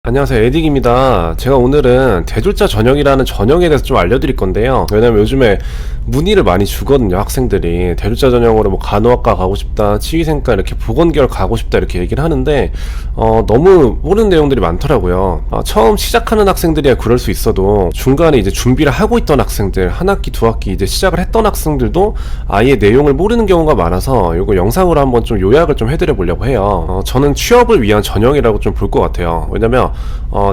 안녕하세요, 에릭입니다. 제가 오늘은 대졸자 전형이라는 전형에 대해서 좀 알려드릴 건데요. 왜냐면 요즘에 문의를 많이 주거든요. 학생들이 대졸자 전형으로 뭐 간호학과 가고 싶다, 치위생과 이렇게 보건계열 가고 싶다 이렇게 얘기를 하는데 너무 모르는 내용들이 많더라고요. 처음 시작하는 학생들이야 그럴 수 있어도 중간에 이제 준비를 하고 있던 학생들, 한 학기, 두 학기 이제 시작을 했던 학생들도 아예 내용을 모르는 경우가 많아서 이거 영상으로 한번 좀 요약을 좀 해드려 보려고 해요. 저는 취업을 위한 전형이라고 좀 볼 것 같아요. 왜냐면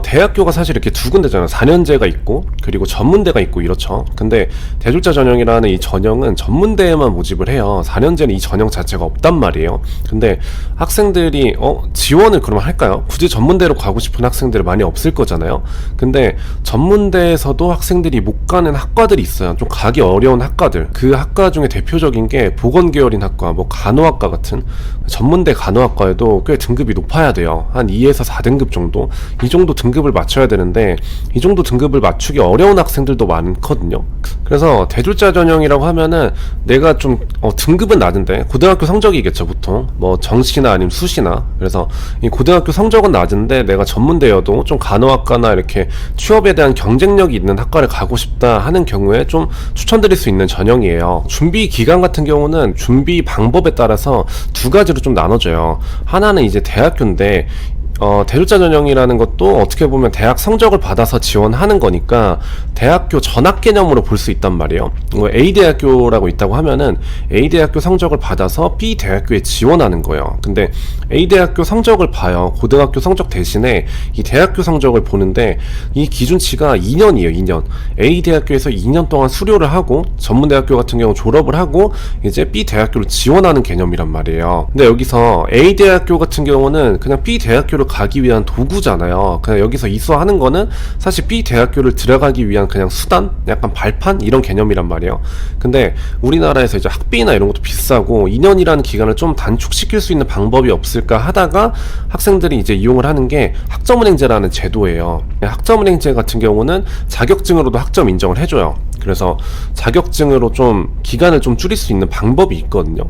대학교가 사실 이렇게 두 군데잖아요. 4년제가 있고 그리고 전문대가 있고 이렇죠. 근데 대졸자 전형이라는 이 전형은 전문대에만 모집을 해요. 4년제는 이 전형 자체가 없단 말이에요. 근데 학생들이 지원을 그러면 할까요? 굳이 전문대로 가고 싶은 학생들이 많이 없을 거잖아요. 근데 전문대에서도 학생들이 못 가는 학과들이 있어요. 좀 가기 어려운 학과들. 그 학과 중에 대표적인 게 보건계열인 학과, 뭐 간호학과 같은 전문대 간호학과에도 꽤 등급이 높아야 돼요. 한 2에서 4등급 정도. 이 정도 등급을 맞춰야 되는데 이 정도 등급을 맞추기 어려운 학생들도 많거든요. 그래서 대졸자 전형이라고 하면은 내가 좀 등급은 낮은데 고등학교 성적이겠죠. 보통 뭐 정시나 아니면 수시나. 그래서 이 고등학교 성적은 낮은데 내가 전문대여도 좀 간호학과나 이렇게 취업에 대한 경쟁력이 있는 학과를 가고 싶다 하는 경우에 좀 추천드릴 수 있는 전형이에요. 준비 기간 같은 경우는 준비 방법에 따라서 두 가지로 좀 나눠져요. 하나는 이제 대학교인데 대졸자 전형이라는 것도 어떻게 보면 대학 성적을 받아서 지원하는 거니까 대학교 전학 개념으로 볼 수 있단 말이에요. A대학교라고 있다고 하면은 A대학교 성적을 받아서 B대학교에 지원하는 거예요. 근데 A대학교 성적을 봐요. 고등학교 성적 대신에 이 대학교 성적을 보는데 이 기준치가 2년이에요. 2년. A대학교에서 2년 동안 수료를 하고 전문대학교 같은 경우 졸업을 하고 이제 B대학교로 지원하는 개념이란 말이에요. 근데 여기서 A대학교 같은 경우는 그냥 B대학교로 가기 위한 도구잖아요. 그냥 여기서 이수하는 거는 사실 B대학교를 들어가기 위한 그냥 수단? 약간 발판? 이런 개념이란 말이에요. 근데 우리나라에서 이제 학비나 이런 것도 비싸고 2년이라는 기간을 좀 단축시킬 수 있는 방법이 없을까 하다가 학생들이 이제 이용을 하는 게 학점은행제라는 제도예요. 학점은행제 같은 경우는 자격증으로도 학점 인정을 해줘요. 그래서 자격증으로 좀 기간을 좀 줄일 수 있는 방법이 있거든요.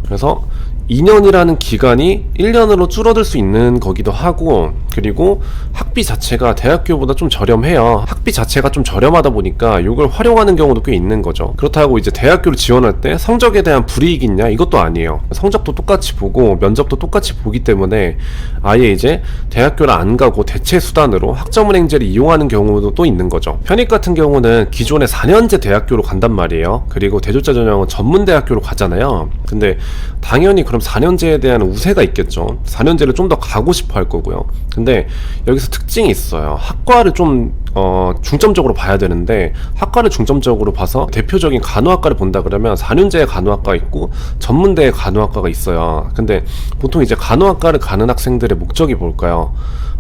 그래서 2년이라는 기간이 1년으로 줄어들 수 있는 거기도 하고, 그리고 학비 자체가 대학교보다 좀 저렴해요. 학비 자체가 좀 저렴하다 보니까 이걸 활용하는 경우도 꽤 있는 거죠. 그렇다고 이제 대학교를 지원할 때 성적에 대한 불이익이 있냐? 이것도 아니에요. 성적도 똑같이 보고 면접도 똑같이 보기 때문에 아예 이제 대학교를 안 가고 대체 수단으로 학점은행제를 이용하는 경우도 또 있는 거죠. 편입 같은 경우는 기존의 4년제 대학교로 간단 말이에요. 그리고 대졸자 전형은 전문대학교로 가잖아요. 근데 당연히 그럼 4년제에 대한 우세가 있겠죠. 4년제를 좀 더 가고 싶어 할 거고요. 근데 여기서 특징이 있어요. 학과를 좀 중점적으로 봐야 되는데, 학과를 중점적으로 봐서 대표적인 간호학과를 본다 그러면 4년제의 간호학과 있고 전문대의 간호학과가 있어요. 근데 보통 이제 간호학과를 가는 학생들의 목적이 뭘까요?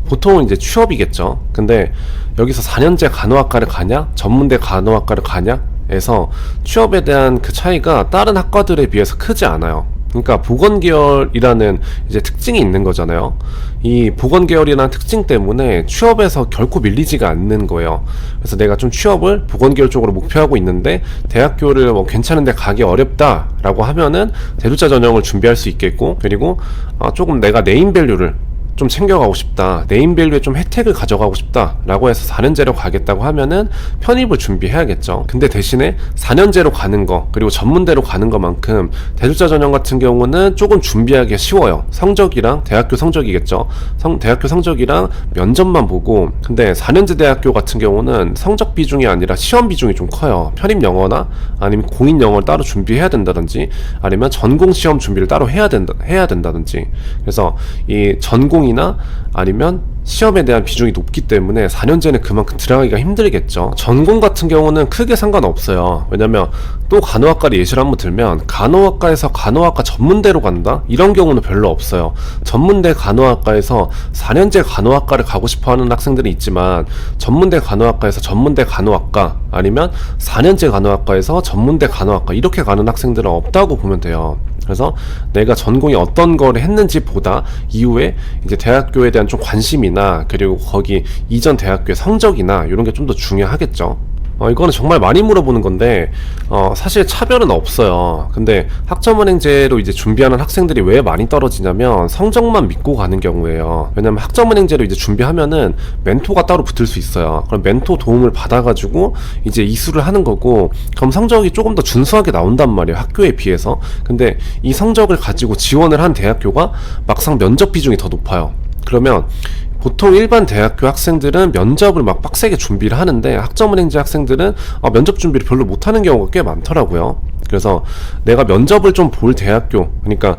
보통은 이제 취업이겠죠. 근데 여기서 4년제 간호학과를 가냐? 전문대 간호학과를 가냐? 에서 취업에 대한 그 차이가 다른 학과들에 비해서 크지 않아요. 그러니까 보건계열이라는 이제 특징이 있는 거잖아요. 이 보건계열이라는 특징 때문에 취업에서 결코 밀리지가 않는 거예요. 그래서 내가 좀 취업을 보건계열 쪽으로 목표하고 있는데 대학교를 뭐 괜찮은데 가기 어렵다라고 하면은 대졸자 전형을 준비할 수 있겠고, 그리고 조금 내가 네임밸류를 좀 챙겨가고 싶다, 네임밸류에 좀 혜택을 가져가고 싶다 라고 해서 4년제로 가겠다고 하면은 편입을 준비해야겠죠. 근데 대신에 4년제로 가는 거, 그리고 전문대로 가는 것만큼 대졸자 전형 같은 경우는 조금 준비하기가 쉬워요. 성적이랑 대학교 성적이겠죠. 대학교 성적이랑 면접만 보고. 근데 4년제 대학교 같은 경우는 성적 비중이 아니라 시험 비중이 좀 커요. 편입 영어나 아니면 공인 영어를 따로 준비해야 된다든지, 아니면 전공 시험 준비를 따로 해야 된다든지. 그래서 이 전공 이나 아니면 시험에 대한 비중이 높기 때문에 4년제는 그만큼 들어가기가 힘들겠죠. 전공 같은 경우는 크게 상관없어요. 왜냐면 또 간호학과를 예시로 한번 들면, 간호학과에서 간호학과 전문대로 간다? 이런 경우는 별로 없어요. 전문대 간호학과에서 4년제 간호학과를 가고 싶어하는 학생들이 있지만 전문대 간호학과에서 전문대 간호학과, 아니면 4년제 간호학과에서 전문대 간호학과 이렇게 가는 학생들은 없다고 보면 돼요. 그래서 내가 전공이 어떤 거를 했는지 보다 이후에 이제 대학교에 대한 좀 관심이나, 그리고 거기 이전 대학교의 성적이나 이런 게 좀 더 중요하겠죠. 이거는 정말 많이 물어보는 건데, 사실 차별은 없어요. 근데 학점은행제로 이제 준비하는 학생들이 왜 많이 떨어지냐면 성적만 믿고 가는 경우에요. 왜냐면 학점은행제로 이제 준비하면은 멘토가 따로 붙을 수 있어요. 그럼 멘토 도움을 받아가지고 이제 이수를 하는 거고, 그럼 성적이 조금 더 준수하게 나온단 말이에요. 학교에 비해서. 근데 이 성적을 가지고 지원을 한 대학교가 막상 면접 비중이 더 높아요. 그러면 보통 일반 대학교 학생들은 면접을 막 빡세게 준비를 하는데 학점은행제 학생들은 면접 준비를 별로 못하는 경우가 꽤 많더라고요. 그래서 내가 면접을 좀 볼 대학교, 그러니까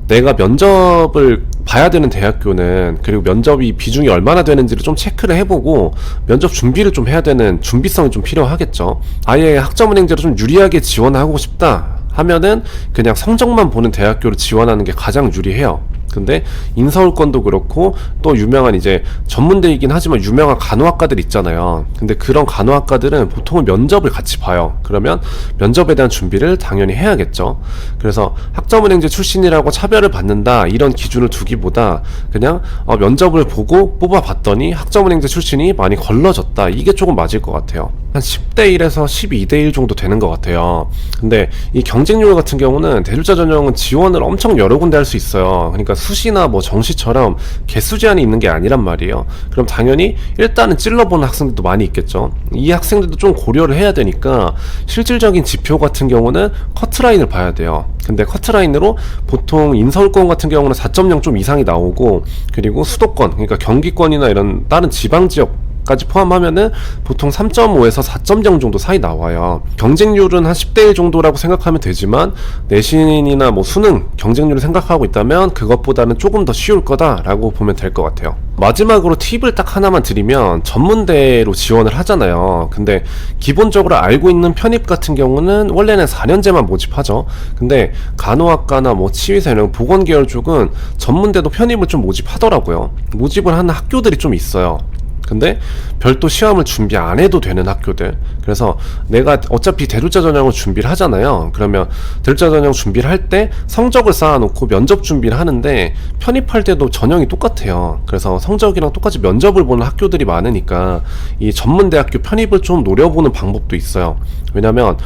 내가 면접을 봐야 되는 대학교는, 그리고 면접이 비중이 얼마나 되는지를 좀 체크를 해보고 면접 준비를 좀 해야 되는 준비성이 좀 필요하겠죠. 아예 학점은행제로 좀 유리하게 지원하고 싶다 하면은 그냥 성적만 보는 대학교를 지원하는 게 가장 유리해요. 근데 인서울권도 그렇고 또 유명한 이제 전문대이긴 하지만 유명한 간호학과들 있잖아요. 근데 그런 간호학과들은 보통은 면접을 같이 봐요. 그러면 면접에 대한 준비를 당연히 해야겠죠. 그래서 학점은행제 출신이라고 차별을 받는다 이런 기준을 두기보다 그냥 면접을 보고 뽑아봤더니 학점은행제 출신이 많이 걸러졌다, 이게 조금 맞을 것 같아요. 한 10대 1에서 12대 1 정도 되는 것 같아요. 근데 이 경쟁률 같은 경우는 대졸자 전형은 지원을 엄청 여러 군데 할 수 있어요. 그러니까 수시나 뭐 정시처럼 개수 제한이 있는 게 아니란 말이에요. 그럼 당연히 일단은 찔러보는 학생들도 많이 있겠죠. 이 학생들도 좀 고려를 해야 되니까 실질적인 지표 같은 경우는 커트라인을 봐야 돼요. 근데 커트라인으로 보통 인서울권 같은 경우는 4.0 좀 이상이 나오고, 그리고 수도권, 그러니까 경기권이나 이런 다른 지방 지역 까지 포함하면은 보통 3.5에서 4.0 정도 사이 나와요. 경쟁률은 한 10대 1 정도라고 생각하면 되지만 내신이나 뭐 수능 경쟁률을 생각하고 있다면 그것보다는 조금 더 쉬울 거다라고 보면 될 것 같아요. 마지막으로 팁을 딱 하나만 드리면, 전문대로 지원을 하잖아요. 근데 기본적으로 알고 있는 편입 같은 경우는 원래는 4년제만 모집하죠. 근데 간호학과나 뭐 치의사 이런 보건계열 쪽은 전문대도 편입을 좀 모집하더라고요. 모집을 하는 학교들이 좀 있어요. 근데 별도 시험을 준비 안 해도 되는 학교들, 그래서 내가 어차피 대졸자 전형을 준비를 하잖아요. 그러면 대졸자 전형 준비를 할 때 성적을 쌓아놓고 면접 준비를 하는데 편입할 때도 전형이 똑같아요. 그래서 성적이랑 똑같이 면접을 보는 학교들이 많으니까 이 전문대학교 편입을 좀 노려보는 방법도 있어요. 왜냐면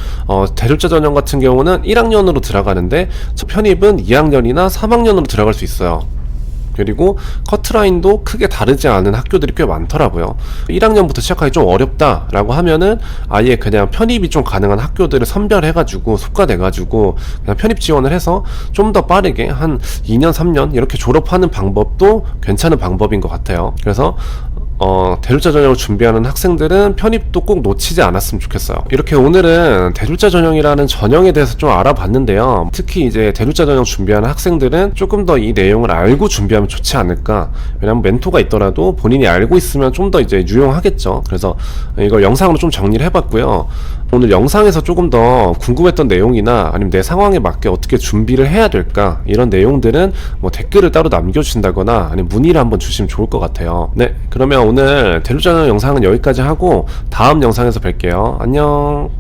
대졸자 전형 같은 경우는 1학년으로 들어가는데 편입은 2학년이나 3학년으로 들어갈 수 있어요. 그리고 커트라인도 크게 다르지 않은 학교들이 꽤 많더라고요. 1학년부터 시작하기 좀 어렵다라고 하면은 아예 그냥 편입이 좀 가능한 학교들을 선별해가지고 속과돼가지고 그냥 편입 지원을 해서 좀 더 빠르게 한 2년 3년 이렇게 졸업하는 방법도 괜찮은 방법인 것 같아요. 그래서 대졸자 전형을 준비하는 학생들은 편입도 꼭 놓치지 않았으면 좋겠어요. 이렇게 오늘은 대졸자 전형이라는 전형에 대해서 좀 알아봤는데요. 특히 이제 대졸자 전형 준비하는 학생들은 조금 더 이 내용을 알고 준비하면 좋지 않을까. 왜냐면 멘토가 있더라도 본인이 알고 있으면 좀 더 이제 유용하겠죠. 그래서 이걸 영상으로 좀 정리를 해봤고요. 오늘 영상에서 조금 더 궁금했던 내용이나 아니면 내 상황에 맞게 어떻게 준비를 해야 될까, 이런 내용들은 뭐 댓글을 따로 남겨주신다거나 아니면 문의를 한번 주시면 좋을 것 같아요. 네, 그러면 오늘 대졸자 전형 영상은 여기까지 하고 다음 영상에서 뵐게요. 안녕.